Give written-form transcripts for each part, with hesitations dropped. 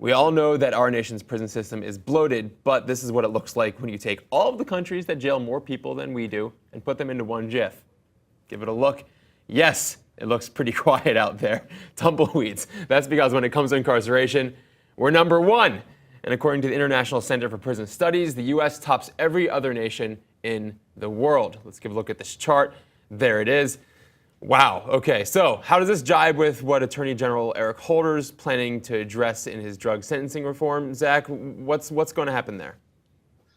We all know that our nation's prison system is bloated, but this is what it looks like when you take all of the countries that jail more people than we do and put them into one jiff. Give it a look. Yes, it looks pretty quiet out there. Tumbleweeds. That's because when it comes to incarceration, we're number one. And according to the International Center for Prison Studies, the U.S. tops every other nation in the world. Let's give a look at this chart. There it is. Wow. Okay. So how does this jibe with what Attorney General Eric Holder's planning to address in his drug sentencing reform? Zach, what's going to happen there?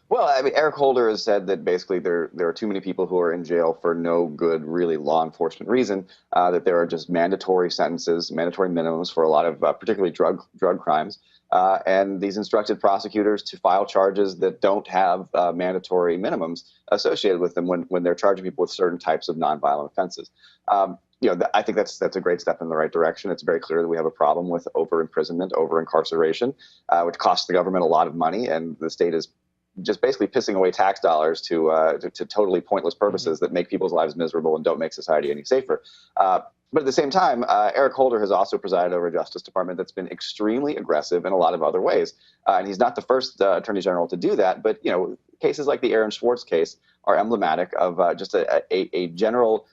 Well, I mean, Eric Holder has said that basically there are too many people who are in jail for no good, really law enforcement reason. That there are just mandatory sentences, mandatory minimums for a lot of particularly drug crimes, and these instructed prosecutors to file charges that don't have mandatory minimums associated with them when they're charging people with certain types of nonviolent offenses. I think that's a great step in the right direction. It's very clear that we have a problem with over-imprisonment, over-incarceration, which costs the government a lot of money, and the state is just basically pissing away tax dollars to totally pointless purposes that make people's lives miserable and don't make society any safer. But at the same time, Eric Holder has also presided over a Justice Department that's been extremely aggressive in a lot of other ways. And he's not the first Attorney General to do that. But, cases like the Aaron Swartz case are emblematic of just a general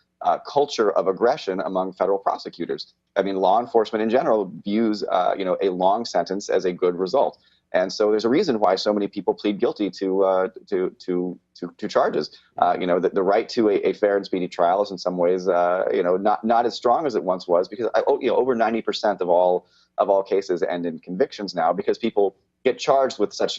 culture of aggression among federal prosecutors. I mean, law enforcement in general views, a long sentence as a good result. And so there's a reason why so many people plead guilty to charges. The right to a fair and speedy trial is in some ways, not as strong as it once was, because over 90% of all cases end in convictions now because people get charged with such,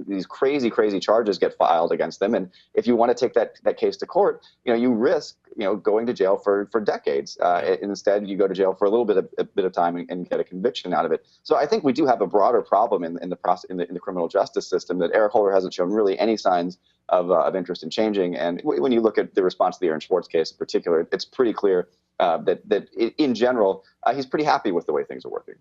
these crazy charges get filed against them. And if you want to take that case to court, you risk, going to jail for decades. Instead, you go to jail for a little bit of time and get a conviction out of it. So I think we do have a broader problem in the criminal justice system that Eric Holder hasn't shown really any signs of interest in changing. And when you look at the response to the Aaron Swartz case in particular, it's pretty clear that in general, he's pretty happy with the way things are working.